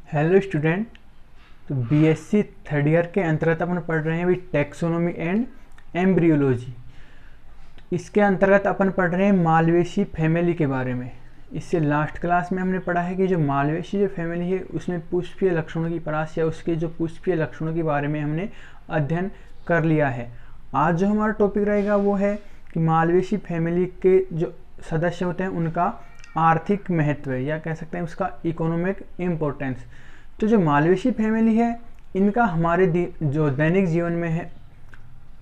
Hello student. तो BSc third year के अंतर्गत अपन पढ़ रहे हैं अभी टैक्सोनॉमी एंड एम्ब्रियोलॉजी। इसके अंतर्गत अपन पढ़ रहे हैं मालवेसी फैमिली के बारे में। इससे लास्ट क्लास में हमने पढ़ा है कि जो मालवेसी जो फैमिली है उसमें पुष्पीय लक्षणों की परास या उसके जो पुष्पीय लक्षणों के बारे में हमने अध्ययन कर लिया है। आज जो हमारा टॉपिक रहेगा वो है कि मालवेसी फैमिली के जो सदस्य होते हैं उनका आर्थिक महत्व या कह सकते हैं उसका इकोनॉमिक इम्पोर्टेंस। तो जो मालवेसी फैमिली है इनका हमारे जो दैनिक जीवन में है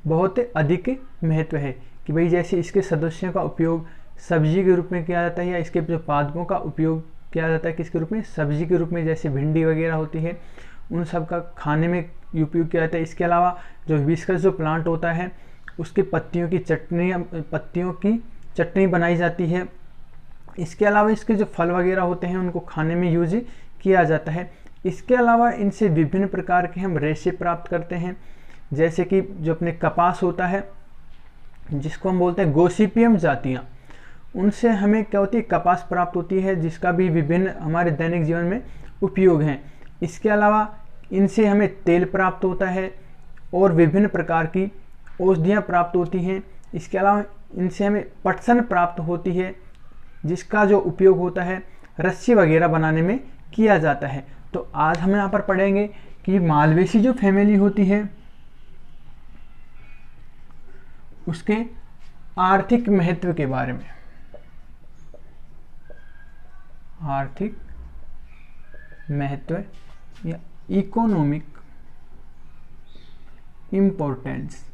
बहुत अधिक महत्व है कि भाई जैसे इसके सदस्यों का उपयोग सब्जी के रूप में किया जाता है या इसके जो पादपों का उपयोग किया जाता है किसके रूप में, सब्जी के रूप में, जैसे भिंडी वगैरह होती है उन सब का खाने में उपयोग किया जाता है। इसके अलावा जो हिबिस्कस जो प्लांट होता है उसके पत्तियों की चटनी बनाई जाती है। इसके अलावा इसके जो फल वगैरह होते हैं उनको खाने में यूज किया जाता है। इसके अलावा इनसे विभिन्न प्रकार के हम रेशे प्राप्त करते हैं, जैसे कि जो अपने कपास होता है जिसको हम बोलते हैं गोसिपियम जातियाँ, उनसे हमें क्या होती है कपास प्राप्त होती है जिसका भी विभिन्न हमारे दैनिक जीवन में उपयोग हैं। इसके अलावा इनसे हमें तेल प्राप्त होता है और विभिन्न प्रकार की औषधियाँ प्राप्त होती हैं। इसके अलावा इनसे हमें पटसन प्राप्त होती है जिसका जो उपयोग होता है रस्सी वगैरह बनाने में किया जाता है। तो आज हम यहाँ पर पढ़ेंगे कि मालवेसी जो फैमिली होती है उसके आर्थिक महत्व के बारे में। आर्थिक महत्व या इकोनॉमिक इम्पोर्टेंस।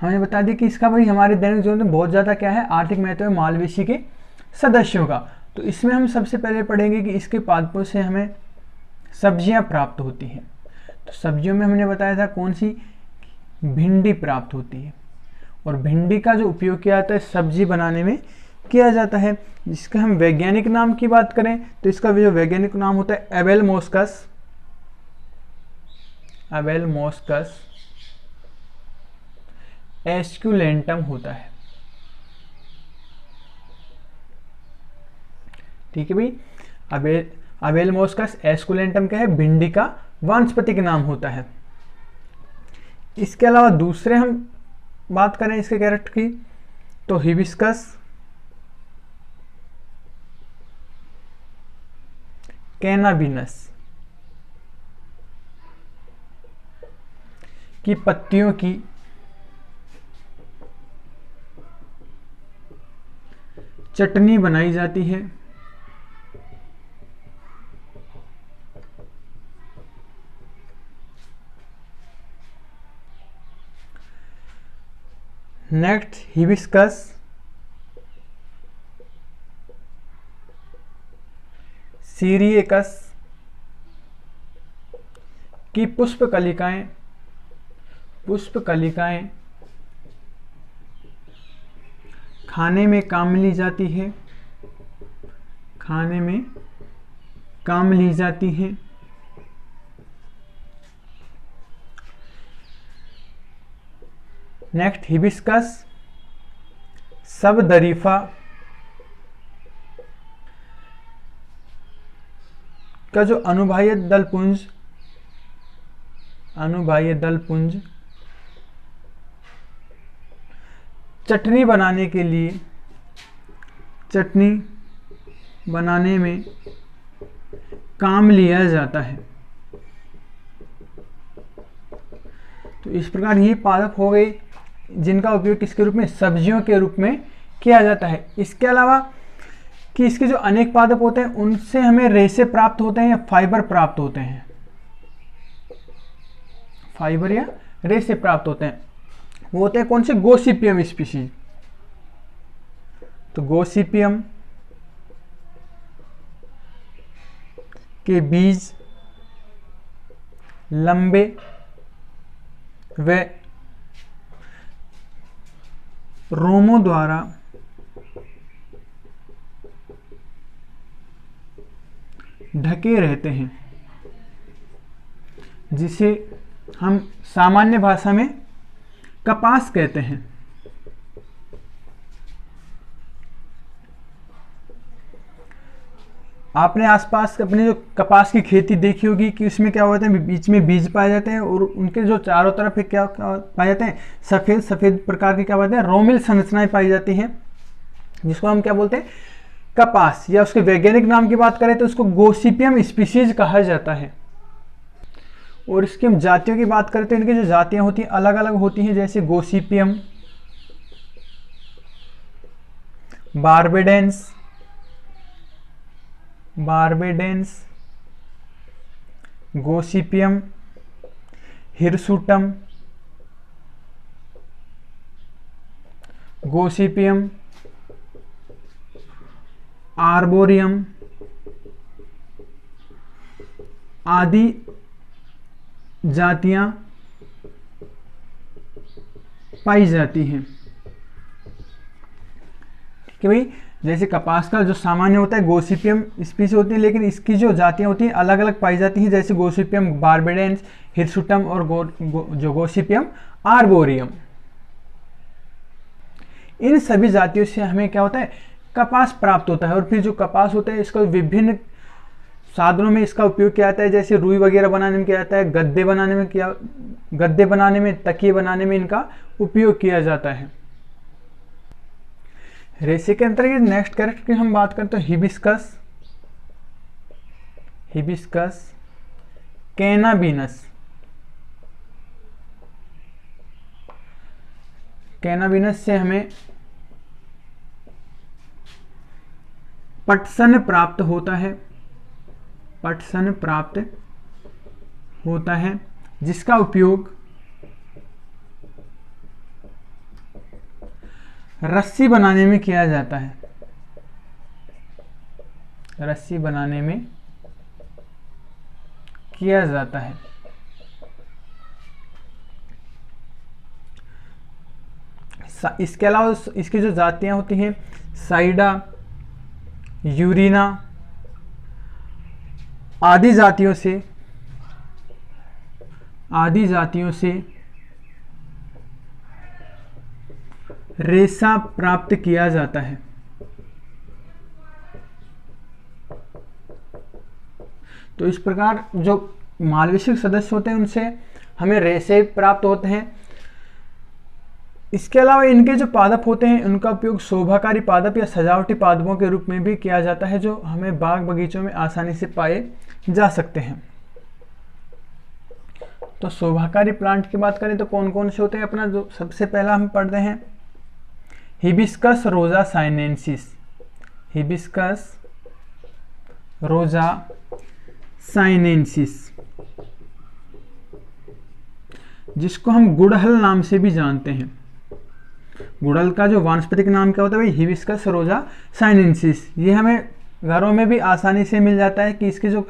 हमें बता दें कि इसका भाई हमारे दैनिक जीवन में बहुत ज़्यादा क्या है आर्थिक महत्व है मालवेसी के सदस्यों का। तो इसमें हम सबसे पहले पढ़ेंगे कि इसके पादपों से हमें सब्जियां प्राप्त होती हैं। तो सब्जियों में हमने बताया था कौन सी, भिंडी प्राप्त होती है और भिंडी का जो उपयोग किया जाता है सब्जी बनाने में किया जाता है। जिसका हम वैज्ञानिक नाम की बात करें तो इसका जो वैज्ञानिक नाम होता है एबेलमोस्कस एस्कुलेंटम होता है। ठीक है भाई, एबेलमोस्कस एस्कुलेंटम क्या है, भिंडी का वानस्पतिक नाम होता है। इसके अलावा दूसरे हम बात करें इसके कैरेक्टर की तो हिबिस्कस कैनाबिनस की पत्तियों की चटनी बनाई जाती है। नेक्स्ट हिबिस्कस सीरियकस की पुष्पकलिकाएं खाने में काम ली जाती है, नेक्स्ट हिबिस्कस सबदरीफा का जो अनुबाह्य दल पुंज चटनी बनाने में काम लिया जाता है। तो इस प्रकार ये पादप हो गए जिनका उपयोग किसके रूप में, सब्जियों के रूप में किया जाता है। इसके अलावा कि इसके जो अनेक पादप होते हैं उनसे हमें रेशे प्राप्त होते हैं या फाइबर प्राप्त होते हैं, फाइबर या रेशे प्राप्त होते हैं। वो होते हैं कौन से, गोसिपियम स्पीशीज। तो गोसिपियम के बीज लंबे व रोमों द्वारा ढके रहते हैं, जिसे हम सामान्य भाषा में कपास कहते हैं। आपने आसपास अपने जो कपास की खेती देखी होगी कि उसमें क्या होता है, बीच में बीज पाए जाते हैं और उनके जो चारों तरफ क्या पाए जाते हैं, सफ़ेद सफ़ेद प्रकार के क्या बोलते हैं, रोमिल संरचनाएं पाई जाती हैं, जिसको हम क्या बोलते हैं, कपास। या उसके वैज्ञानिक नाम की बात करें तो उसको गोसिपियम स्पीशीज कहा जाता है। और इसकी हम जातियों की बात करें तो इनकी जो जातियां होती हैं अलग अलग होती हैं, जैसे Gossypium, barbadense, Gossypium, hirsutum, Gossypium, arboreum आदि जातियां पाई जाती हैं। कि भाई जैसे कपास का जो सामान्य होता है गोसिपियम स्पीशीज होती है, लेकिन इसकी जो जातियां होती हैं अलग अलग पाई जाती हैं, जैसे गोसिपियम बार्बेडेंस, हिरसुटम और जो गोसिपियम आर्बोरियम। इन सभी जातियों से हमें क्या होता है, कपास प्राप्त होता है। और फिर जो कपास होता है इसका विभिन्न साधनों में इसका उपयोग किया जाता है, जैसे रुई वगैरह बनाने में किया जाता है, गद्दे बनाने में, तकिए बनाने में इनका उपयोग किया जाता है। रेशे के अंतर्गत नेक्स्ट कैरेक्टर की हम बात करते हैं हिबिस्कस कैनाबिनस से हमें पटसन प्राप्त होता है, जिसका उपयोग रस्सी बनाने में किया जाता है। इसके अलावा इसकी जो जातियां होती हैं, साइडा, यूरिना आदि जातियों से रेशा प्राप्त किया जाता है। तो इस प्रकार जो मालवेशिक सदस्य होते हैं उनसे हमें रेशे प्राप्त होते हैं। इसके अलावा इनके जो पादप होते हैं उनका उपयोग शोभाकारी पादप या सजावटी पादपों के रूप में भी किया जाता है, जो हमें बाग बगीचों में आसानी से पाए जा सकते हैं। तो शोभाकारी प्लांट की बात करें तो कौन कौन से होते हैं, अपना जो सबसे पहला हम पढ़ रहे हैं हिबिस्कस रोजा साइनेंसिस, जिसको हम गुड़हल नाम से भी जानते हैं। गुड़हल का जो वानस्पतिक नाम क्या होता है भाई, हिबिस्कस रोजा साइनेंसिस। ये हमें घरों में भी आसानी से मिल जाता है कि इसके जो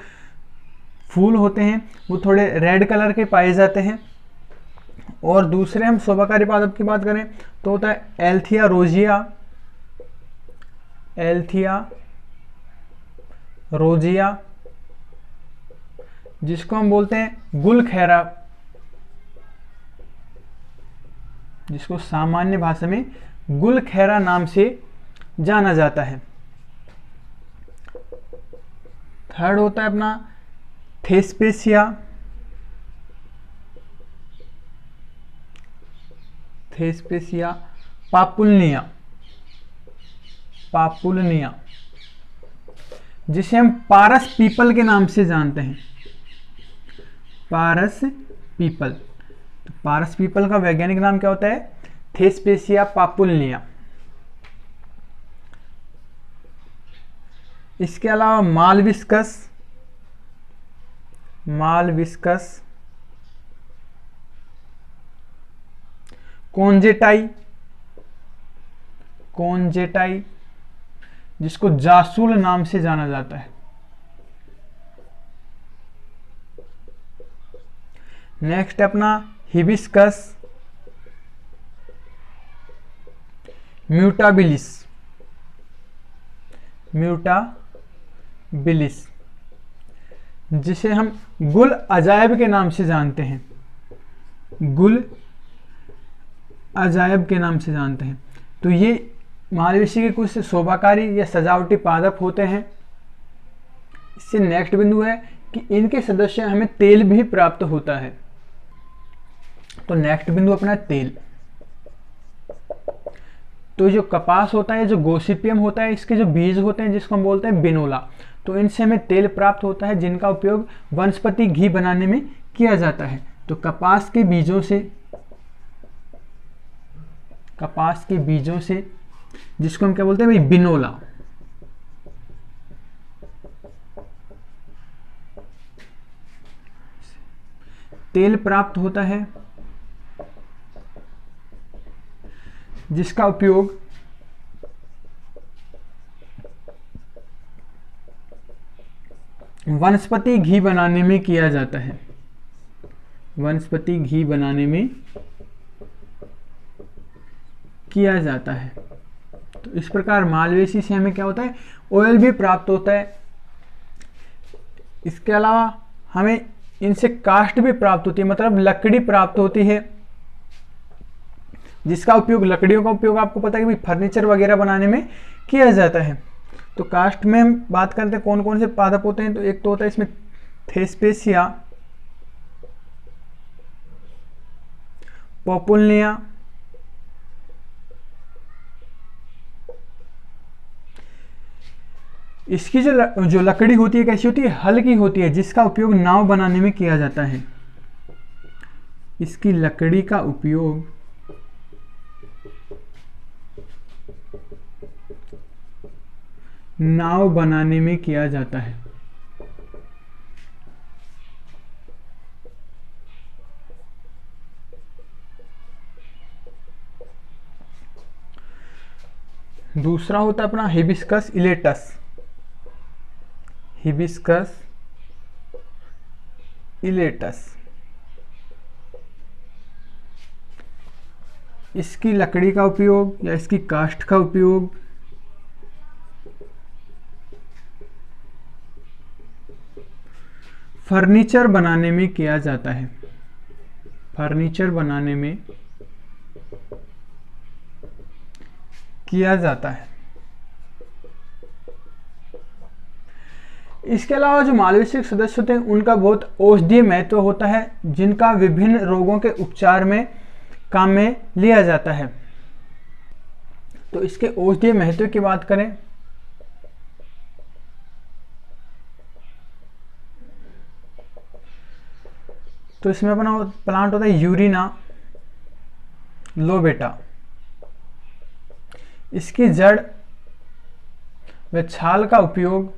फूल होते हैं वो थोड़े रेड कलर के पाए जाते हैं। और दूसरे हम शोभाकारी पादप की बात करें तो होता है एल्थिया रोजिया, जिसको हम बोलते हैं गुलखैरा, जिसको सामान्य भाषा में गुलखैरा नाम से जाना जाता है। थर्ड होता है अपना थेस्पेसिया पापुलनिया, जिसे हम पारस पीपल के नाम से जानते हैं। पारस पीपल का वैज्ञानिक नाम क्या होता है, थेस्पेसिया पापुलनिया। इसके अलावा मालविस्कस कॉन्जेटाई, जिसको जासूल नाम से जाना जाता है। नेक्स्ट अपना हिबिस्कस म्यूटाबिलिस, जिसे हम गुल अजायब के नाम से जानते हैं। तो ये मालवेशी के कुछ शोभाकारी या सजावटी पादप होते हैं इससे नेक्स्ट बिंदु है कि इनके सदस्य हमें तेल भी प्राप्त होता है। तो नेक्स्ट बिंदु अपना तेल। तो जो कपास होता है, जो गोसिपियम होता है, इसके जो बीज होते हैं जिसको हम बोलते हैं बिनोला, तो इनसे हमें तेल प्राप्त होता है जिनका उपयोग वनस्पति घी बनाने में किया जाता है। तो कपास के बीजों से जिसको हम क्या बोलते हैं भाई, बिनोला, तेल प्राप्त होता है जिसका उपयोग वनस्पति घी बनाने में किया जाता है। वनस्पति घी बनाने में किया जाता है। तो इस प्रकार मालवेसी से हमें क्या होता है, ऑयल भी प्राप्त होता है। इसके अलावा हमें इनसे काष्ठ भी प्राप्त होती है, मतलब लकड़ी प्राप्त होती है, जिसका उपयोग, लकड़ियों का उपयोग आपको पता है कि फर्नीचर वगैरह बनाने में किया जाता है। तो काष्ठ में हम बात करते हैं कौन कौन से पादप होते हैं। तो एक तो होता है इसमें थेस्पेसिया, पॉपुलनिया, इसकी जो लकड़ी होती है कैसी होती है, हल्की होती है, जिसका उपयोग नाव बनाने में किया जाता है। इसकी लकड़ी का उपयोग नाव बनाने में किया जाता है। दूसरा होता है अपना हिबिस्कस इलेटस। हिबिस्कस इलेटस, इसकी लकड़ी का उपयोग या इसकी काष्ठ का उपयोग फर्नीचर बनाने में किया जाता है। फर्नीचर बनाने में किया जाता है। इसके अलावा जो मालवेसी के सदस्य होते हैं उनका बहुत औषधीय महत्व होता है, जिनका विभिन्न रोगों के उपचार में काम में लिया जाता है। तो इसके औषधीय महत्व की बात करें तो इसमें अपना प्लांट होता है यूरिना लोबेटा। इसकी जड़ व छाल का उपयोग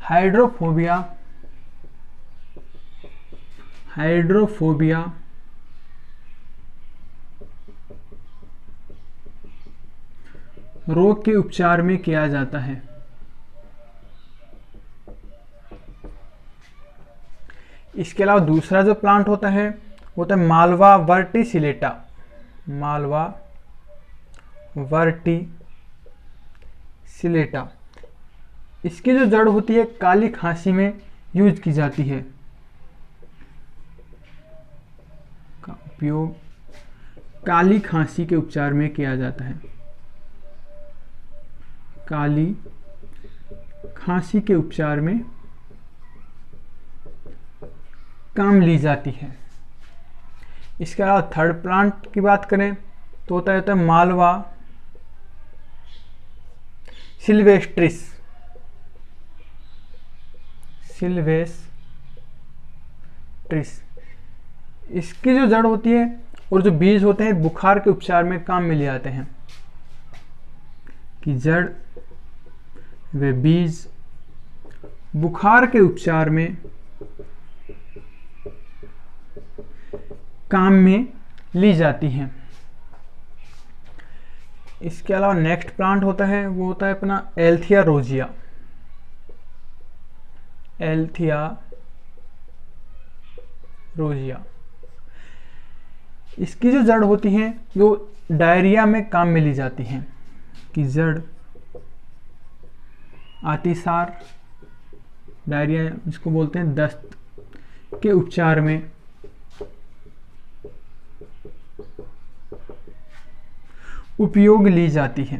हाइड्रोफोबिया रोग के उपचार में किया जाता है। इसके अलावा दूसरा जो प्लांट होता है वो होता है मालवा वर्टिसिलेटा। मालवा वर्टिसिलेटा, इसकी जो जड़ होती है काली खांसी में यूज की जाती है। का उपयोग काली खांसी के उपचार में किया जाता है। काली खांसी के उपचार में काम ली जाती है। इसके अलावा थर्ड प्लांट की बात करें तो होता है मालवा सिल्वेस्ट्रिस। इसकी जो जड़ होती है और जो बीज होते हैं बुखार के उपचार में काम में ले आते हैं। कि जड़ व बीज बुखार के उपचार में काम में ली जाती हैं। इसके अलावा नेक्स्ट प्लांट होता है वो होता है अपना एल्थिया रोजिया। एल्थिया रोजिया, इसकी जो जड़ होती हैं वो डायरिया में काम में ली जाती हैं। कि जड़ अतिसार, डायरिया इसको बोलते हैं, दस्त के उपचार में उपयोग ली जाती है।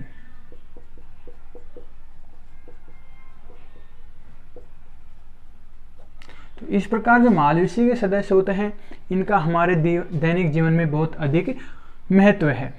तो इस प्रकार जो मालवेशी के सदस्य होते हैं इनका हमारे दैनिक जीवन में बहुत अधिक महत्व है।